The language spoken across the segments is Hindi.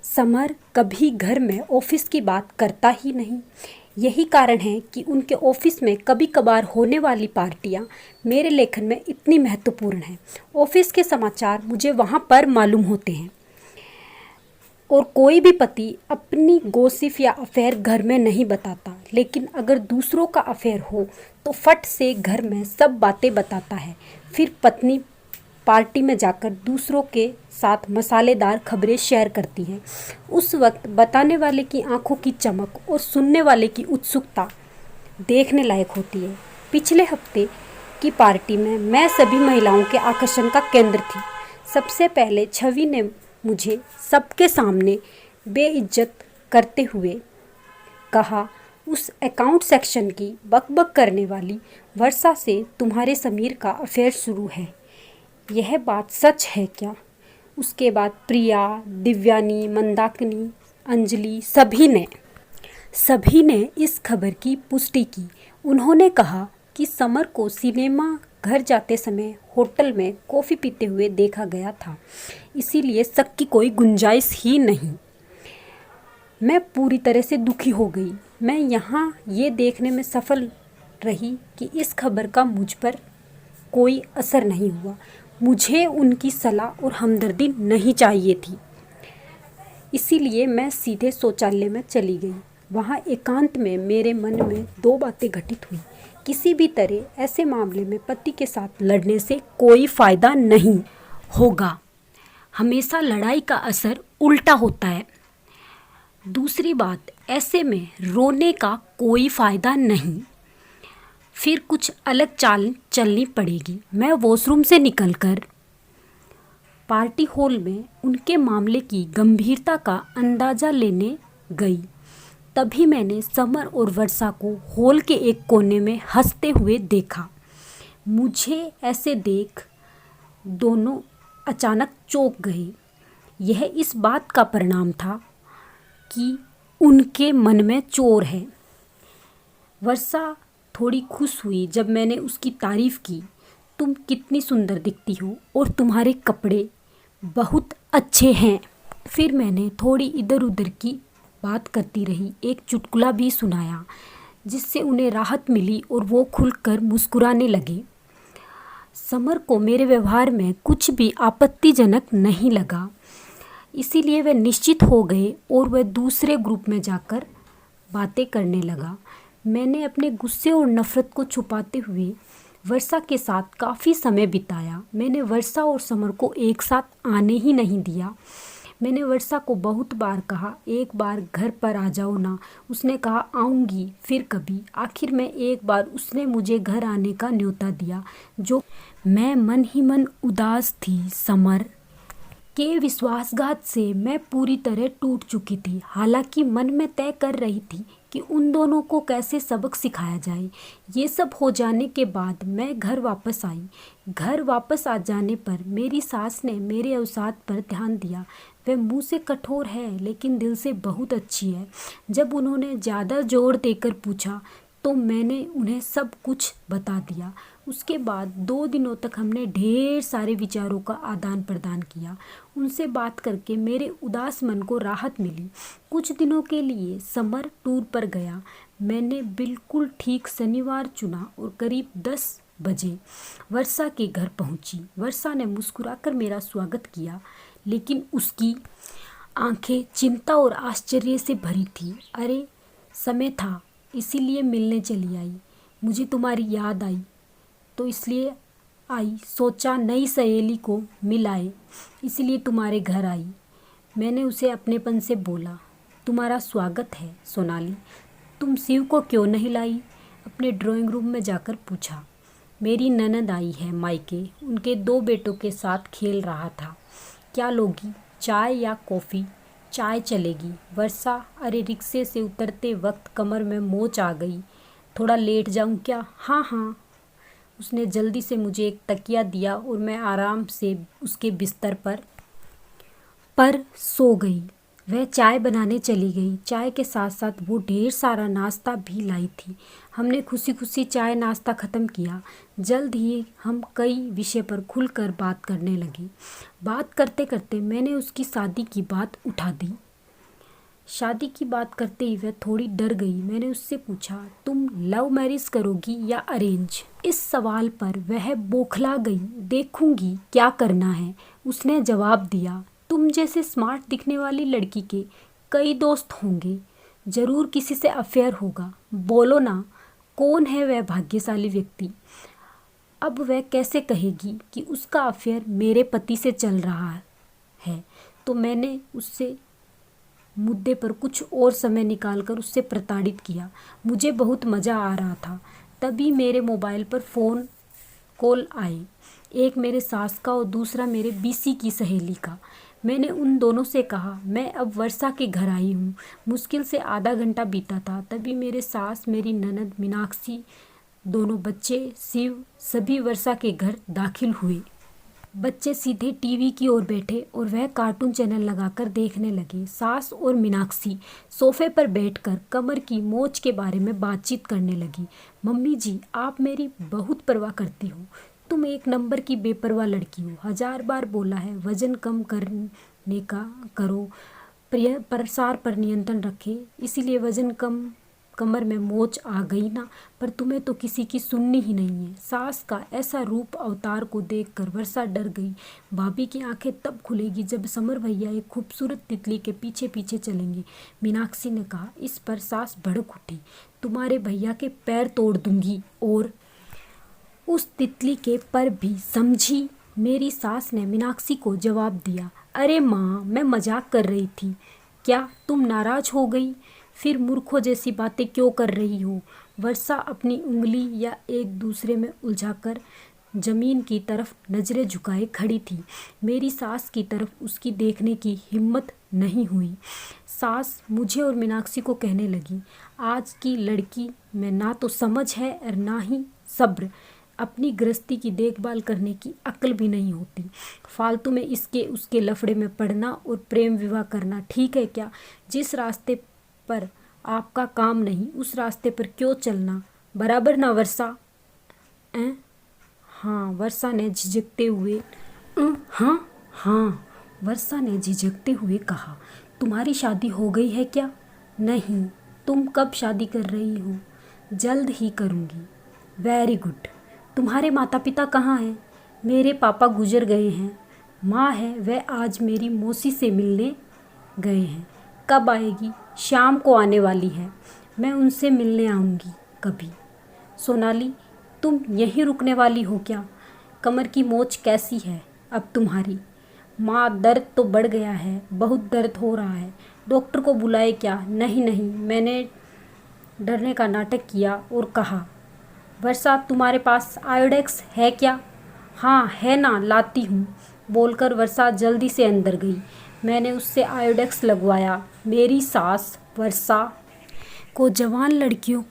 समर कभी घर में ऑफिस की बात करता ही नहीं। यही कारण है कि उनके ऑफिस में कभी कभार होने वाली पार्टियां मेरे लेखन में इतनी महत्वपूर्ण हैं। ऑफिस के समाचार मुझे वहां पर मालूम होते हैं और कोई भी पति अपनी गॉसिप या अफेयर घर में नहीं बताता, लेकिन अगर दूसरों का अफेयर हो तो फट से घर में सब बातें बताता है। फिर पत्नी पार्टी में जाकर दूसरों के साथ मसालेदार खबरें शेयर करती हैं। उस वक्त बताने वाले की आंखों की चमक और सुनने वाले की उत्सुकता देखने लायक होती है। पिछले हफ्ते की पार्टी में मैं सभी महिलाओं के आकर्षण का केंद्र थी। सबसे पहले छवि ने मुझे सबके सामने बेइज्जत करते हुए कहा, उस अकाउंट सेक्शन की बकबक करने वाली वर्षा से तुम्हारे समीर का अफेयर शुरू है। यह बात सच है क्या? उसके बाद प्रिया, दिव्यानी, मंदाकिनी, अंजलि सभी ने इस खबर की पुष्टि की। उन्होंने कहा कि समर को सिनेमा घर जाते समय होटल में कॉफ़ी पीते हुए देखा गया था, इसीलिए शक की कोई गुंजाइश ही नहीं। मैं पूरी तरह से दुखी हो गई। मैं यहाँ ये देखने में सफल रही कि इस खबर का मुझ पर कोई असर नहीं हुआ। मुझे उनकी सलाह और हमदर्दी नहीं चाहिए थी, इसीलिए मैं सीधे शौचालय में चली गई। वहाँ एकांत में मेरे मन में दो बातें घटित हुई। किसी भी तरह ऐसे मामले में पति के साथ लड़ने से कोई फायदा नहीं होगा। हमेशा लड़ाई का असर उल्टा होता है। दूसरी बात, ऐसे में रोने का कोई फायदा नहीं। फिर कुछ अलग चाल चलनी पड़ेगी। मैं वॉशरूम से निकलकर पार्टी हॉल में उनके मामले की गंभीरता का अंदाज़ा लेने गई। तभी मैंने समर और वर्षा को हॉल के एक कोने में हंसते हुए देखा। मुझे ऐसे देख दोनों अचानक चौंक गए। यह इस बात का परिणाम था कि उनके मन में चोर है। वर्षा थोड़ी खुश हुई जब मैंने उसकी तारीफ़ की। तुम कितनी सुंदर दिखती हो और तुम्हारे कपड़े बहुत अच्छे हैं। फिर मैंने थोड़ी इधर उधर की बात करती रही। एक चुटकुला भी सुनाया जिससे उन्हें राहत मिली और वो खुलकर मुस्कुराने लगे। समर को मेरे व्यवहार में कुछ भी आपत्तिजनक नहीं लगा, इसीलिए वे निश्चित हो गए और वह दूसरे ग्रुप में जाकर बातें करने लगा। मैंने अपने गुस्से और नफ़रत को छुपाते हुए वर्षा के साथ काफ़ी समय बिताया। मैंने वर्षा और समर को एक साथ आने ही नहीं दिया। मैंने वर्षा को बहुत बार कहा, एक बार घर पर आ जाओ ना। उसने कहा आऊँगी फिर कभी। आखिर में एक बार उसने मुझे घर आने का न्योता दिया, जो मैं मन ही मन उदास थी। समर के विश्वासघात से मैं पूरी तरह टूट चुकी थी। हालांकि मन में तय कर रही थी कि उन दोनों को कैसे सबक सिखाया जाए। ये सब हो जाने के बाद मैं घर वापस आई। घर वापस आ जाने पर मेरी सास ने मेरे अवसाद पर ध्यान दिया। वह मुंह से कठोर है लेकिन दिल से बहुत अच्छी है। जब उन्होंने ज़्यादा जोर देकर पूछा तो मैंने उन्हें सब कुछ बता दिया। उसके बाद 2 दिनों तक हमने ढेर सारे विचारों का आदान प्रदान किया। उनसे बात करके मेरे उदास मन को राहत मिली। कुछ दिनों के लिए समर टूर पर गया। मैंने बिल्कुल ठीक शनिवार चुना और करीब 10 बजे वर्षा के घर पहुंची। वर्षा ने मुस्कुराकर मेरा स्वागत किया, लेकिन उसकी आंखें चिंता और आश्चर्य से भरी थी। अरे, समय था इसीलिए मिलने चली आई। मुझे तुम्हारी याद आई तो इसलिए आई। सोचा नई सहेली को मिल आए, इसलिए तुम्हारे घर आई। मैंने उसे अपनेपन से बोला, तुम्हारा स्वागत है सोनाली। तुम शिव को क्यों नहीं लाई? अपने ड्राइंग रूम में जाकर पूछा। मेरी ननद आई है मायके, उनके 2 बेटों के साथ खेल रहा था। क्या लोगी, चाय या कॉफ़ी? चाय चलेगी। वर्षा, अरे रिक्शे से उतरते वक्त कमर में मोच आ गई, थोड़ा लेट जाऊं क्या? हाँ हाँ। उसने जल्दी से मुझे एक तकिया दिया और मैं आराम से उसके बिस्तर पर सो गई। वह चाय बनाने चली गई। चाय के साथ साथ वो ढेर सारा नाश्ता भी लाई थी। हमने खुशी खुशी चाय नाश्ता ख़त्म किया। जल्द ही हम कई विषय पर खुलकर बात करने लगे। बात करते करते मैंने उसकी शादी की बात उठा दी। शादी की बात करते ही वह थोड़ी डर गई। मैंने उससे पूछा, तुम लव मैरिज करोगी या अरेंज? इस सवाल पर वह बौखला गई। देखूंगी क्या करना है, उसने जवाब दिया। तुम जैसे स्मार्ट दिखने वाली लड़की के कई दोस्त होंगे, जरूर किसी से अफेयर होगा। बोलो ना, कौन है वह भाग्यशाली व्यक्ति? अब वह कैसे कहेगी कि उसका अफेयर मेरे पति से चल रहा है? तो मैंने उससे मुद्दे पर कुछ और समय निकालकर उससे प्रताड़ित किया। मुझे बहुत मज़ा आ रहा था। तभी मेरे मोबाइल पर फ़ोन कॉल आए, एक मेरे सास का और दूसरा मेरे बीसी की सहेली का। मैंने उन दोनों से कहा, मैं अब वर्षा के घर आई हूँ। मुश्किल से आधा घंटा बीता था, तभी मेरे सास, मेरी ननद मीनाक्षी, दोनों बच्चे, शिव, सभी वर्षा के घर दाखिल हुए। बच्चे सीधे टीवी की ओर बैठे और वह कार्टून चैनल लगाकर देखने लगे। सास और मीनाक्षी सोफे पर बैठकर कमर की मोच के बारे में बातचीत करने लगी। मम्मी जी, आप मेरी बहुत परवाह करती हो। तुम एक नंबर की बेपरवाह लड़की हो। 1000 बार बोला है वजन कम करने का करो, प्रसार पर नियंत्रण रखे, इसीलिए वजन कम, कमर में मोच आ गई ना। पर तुम्हें तो किसी की सुननी ही नहीं है। सास का ऐसा रूप अवतार को देखकर वर्षा डर गई। भाभी की आंखें तब खुलेगी जब समर भैया एक खूबसूरत तितली के पीछे पीछे चलेंगे, मीनाक्षी ने कहा। इस पर सास भड़क उठी, तुम्हारे भैया के पैर तोड़ दूंगी और उस तितली के पर भी, समझी? मेरी सास ने मीनाक्षी को जवाब दिया। अरे माँ, मैं मजाक कर रही थी। क्या तुम नाराज हो गई? फिर मूर्खों जैसी बातें क्यों कर रही हो? वर्षा अपनी उंगली या एक दूसरे में उलझाकर जमीन की तरफ नजरें झुकाए खड़ी थी। मेरी सास की तरफ उसकी देखने की हिम्मत नहीं हुई। सास मुझे और मीनाक्षी को कहने लगी, आज की लड़की में ना तो समझ है और ना ही सब्र। अपनी गृहस्थी की देखभाल करने की अक्ल भी नहीं होती। फालतू में इसके उसके लफड़े में पड़ना और प्रेम विवाह करना ठीक है क्या? जिस रास्ते पर आपका काम नहीं, उस रास्ते पर क्यों चलना? बराबर ना वर्षा? हाँ, वर्षा ने झिझकते हुए हाँ, वर्षा ने झिझकते हुए कहा। तुम्हारी शादी हो गई है क्या? नहीं। तुम कब शादी कर रही हो? जल्द ही करूँगी। Very good. तुम्हारे माता पिता कहाँ हैं? मेरे पापा गुजर गए हैं। माँ है, वह आज मेरी मौसी से मिलने गए हैं। कब आएगी? शाम को आने वाली है। मैं उनसे मिलने आऊँगी कभी। सोनाली, तुम यहीं रुकने वाली हो क्या? कमर की मोच कैसी है अब तुम्हारी? माँ, दर्द तो बढ़ गया है, बहुत दर्द हो रहा है। डॉक्टर को बुलाए क्या? नहीं नहीं, मैंने डरने का नाटक किया और कहा। वर्षा, तुम्हारे पास आयोडेक्स है क्या? हाँ है ना, लाती हूँ, बोलकर वर्षा जल्दी से अंदर गई। मैंने उससे आयोडेक्स लगवाया। मेरी सास वर्षा को जवान लड़कियों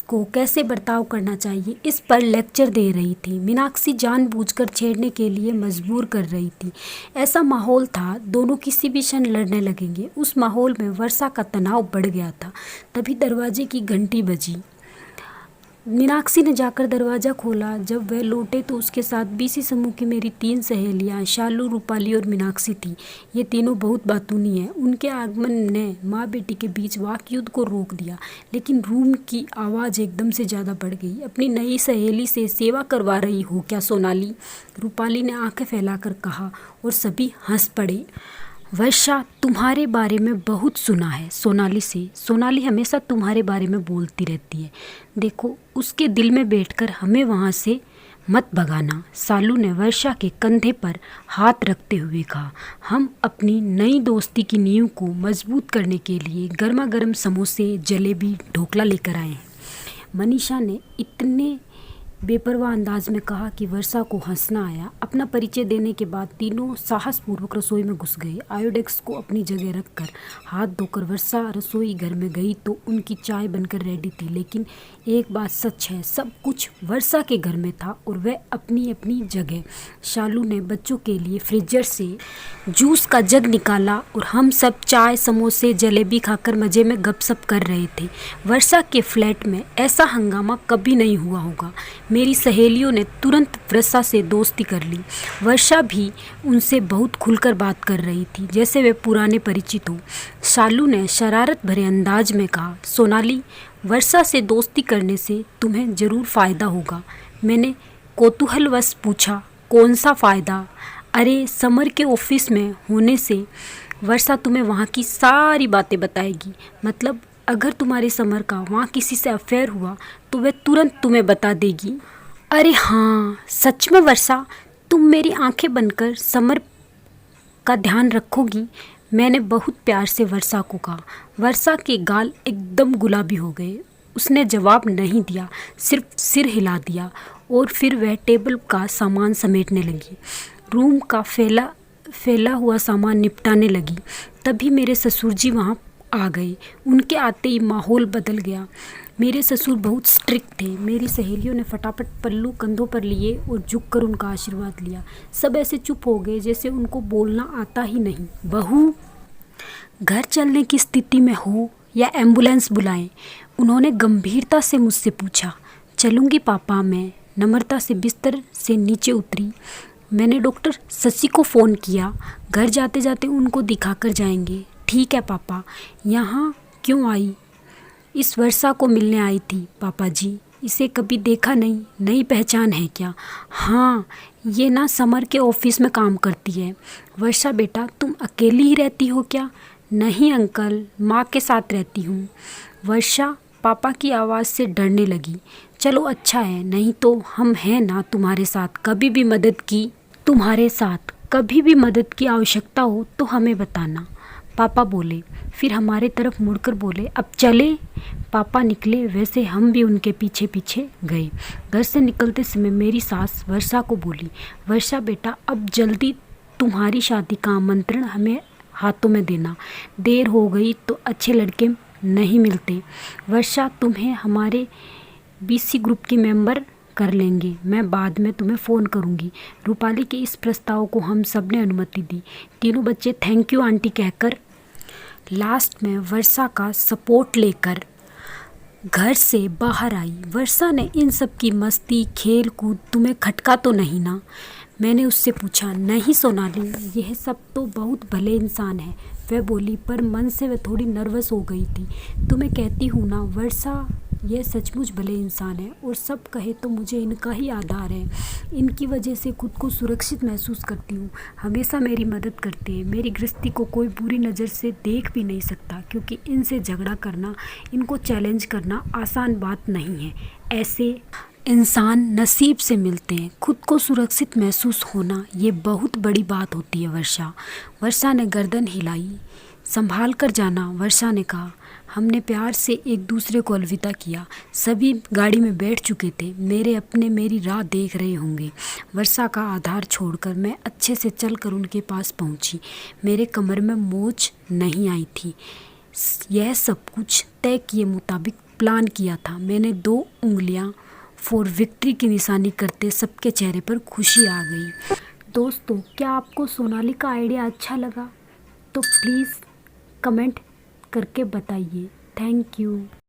को कैसे बर्ताव करना चाहिए इस पर लेक्चर दे रही थी। मीनाक्षी जानबूझकर छेड़ने के लिए मजबूर कर रही थी। ऐसा माहौल था, दोनों किसी भी क्षण लड़ने लगेंगे। उस माहौल में वर्षा का तनाव बढ़ गया था। तभी दरवाजे की घंटी बजी। मीनाक्षी ने जाकर दरवाज़ा खोला। जब वह लौटे तो उसके साथ बीसी समूह की मेरी 3 सहेलियां शालू, रूपाली और मीनाक्षी थी। ये तीनों बहुत बातूनी हैं। उनके आगमन ने माँ बेटी के बीच वाक युद्ध को रोक दिया, लेकिन रूम की आवाज़ एकदम से ज़्यादा बढ़ गई। अपनी नई सहेली से सेवा करवा रही हो क्या सोनाली? रूपाली ने आंखें फैलाकर कहा और सभी हंस पड़े। वर्षा, तुम्हारे बारे में बहुत सुना है सोनाली से। सोनाली हमेशा तुम्हारे बारे में बोलती रहती है। देखो, उसके दिल में बैठकर हमें वहाँ से मत भगाना। सालू ने वर्षा के कंधे पर हाथ रखते हुए कहा। हम अपनी नई दोस्ती की नींव को मजबूत करने के लिए गर्मा गर्म समोसे, जलेबी, ढोकला लेकर आए हैं। मनीषा ने इतने बेपरवाह अंदाज में कहा कि वर्षा को हंसना आया। अपना परिचय देने के बाद तीनों साहसपूर्वक रसोई में घुस गए। आयोडेक्स को अपनी जगह रखकर हाथ धोकर वर्षा रसोई घर में गई तो उनकी चाय बनकर रेडी थी। लेकिन एक बात सच है, सब कुछ वर्षा के घर में था और वह अपनी अपनी जगह। शालू ने बच्चों के लिए फ्रीजर से जूस का जग निकाला और हम सब चाय, समोसे, जलेबी खाकर मज़े में गपशप कर रहे थे। वर्षा के फ्लैट में ऐसा हंगामा कभी नहीं हुआ होगा। मेरी सहेलियों ने तुरंत वर्षा से दोस्ती कर ली। वर्षा भी उनसे बहुत खुलकर बात कर रही थी, जैसे वे पुराने परिचित हो। शालू ने शरारत भरे अंदाज में कहा, सोनाली, वर्षा से दोस्ती करने से तुम्हें ज़रूर फ़ायदा होगा। मैंने कौतूहलवश पूछा, कौन सा फ़ायदा? अरे, समर के ऑफिस में होने से वर्षा तुम्हें वहाँ की सारी बातें बताएगी। मतलब अगर तुम्हारे समर का वहाँ किसी से अफेयर हुआ तो वह तुरंत तुम्हें बता देगी। अरे हाँ, सच में वर्षा, तुम मेरी आंखें बनकर समर का ध्यान रखोगी? मैंने बहुत प्यार से वर्षा को कहा। वर्षा के गाल एकदम गुलाबी हो गए। उसने जवाब नहीं दिया, सिर्फ सिर हिला दिया और फिर वह टेबल का सामान समेटने लगी, रूम का फैला हुआ सामान निपटाने लगी। तभी मेरे ससुर जी वहाँ आ गए। उनके आते ही माहौल बदल गया। मेरे ससुर बहुत स्ट्रिक्ट थे। मेरी सहेलियों ने फटाफट पल्लू कंधों पर लिए और झुककर उनका आशीर्वाद लिया। सब ऐसे चुप हो गए जैसे उनको बोलना आता ही नहीं। बहू, घर चलने की स्थिति में हो या एम्बुलेंस बुलाएं? उन्होंने गंभीरता से मुझसे पूछा। चलूँगी पापा, मैं नम्रता से बिस्तर से नीचे उतरी। मैंने डॉक्टर शशि को फ़ोन किया, घर जाते जाते उनको दिखाकर जाएंगे। ठीक है पापा। यहाँ क्यों आई? इस वर्षा को मिलने आई थी पापा जी। इसे कभी देखा नहीं, नई पहचान है क्या? हाँ, ये ना समर के ऑफिस में काम करती है। वर्षा बेटा, तुम अकेली ही रहती हो क्या? नहीं अंकल, माँ के साथ रहती हूँ। वर्षा पापा की आवाज़ से डरने लगी। चलो अच्छा है, नहीं तो हम हैं ना तुम्हारे साथ, कभी भी मदद की आवश्यकता हो तो हमें बताना, पापा बोले। फिर हमारे तरफ मुड़कर बोले, अब चले? पापा निकले, वैसे हम भी उनके पीछे पीछे गए। घर से निकलते समय मेरी सास वर्षा को बोली, वर्षा बेटा, अब जल्दी तुम्हारी शादी का आमंत्रण हमें हाथों में देना। देर हो गई तो अच्छे लड़के नहीं मिलते। वर्षा, तुम्हें हमारे बीसी ग्रुप की मेंबर कर लेंगे। मैं बाद में तुम्हें फ़ोन करूंगी। रूपाली के इस प्रस्ताव को हम सब ने अनुमति दी। तीनों बच्चे थैंक यू आंटी कहकर लास्ट में वर्षा का सपोर्ट लेकर घर से बाहर आई। वर्षा ने इन सब की मस्ती खेल कूद तुम्हें खटका तो नहीं ना? मैंने उससे पूछा। नहीं सोनाली, यह सब तो बहुत भले इंसान है, वह बोली, पर मन से वह थोड़ी नर्वस हो गई थी। तो मैं कहती हूँ ना वर्षा, यह सचमुच भले इंसान है और सब कहे तो मुझे इनका ही आधार है। इनकी वजह से खुद को सुरक्षित महसूस करती हूँ। हमेशा मेरी मदद करते हैं। मेरी गृहस्थी को कोई बुरी नज़र से देख भी नहीं सकता, क्योंकि इनसे झगड़ा करना, इनको चैलेंज करना आसान बात नहीं है। ऐसे इंसान नसीब से मिलते हैं। खुद को सुरक्षित महसूस होना ये बहुत बड़ी बात होती है। वर्षा ने गर्दन हिलाई। संभाल कर जाना, वर्षा ने कहा। हमने प्यार से एक दूसरे को अलविदा किया। सभी गाड़ी में बैठ चुके थे। मेरी राह देख रहे होंगे। वर्षा का आधार छोड़कर मैं अच्छे से चलकर उनके पास पहुंची। मेरे कमर में मोच नहीं आई थी। यह सब कुछ तय किए मुताबिक प्लान किया था। मैंने 2 उंगलियां फॉर विक्ट्री की निशानी करते सबके चेहरे पर खुशी आ गई। दोस्तों, क्या आपको सोनाली का आइडिया अच्छा लगा? तो प्लीज़ कमेंट करके बताइए। Thank you.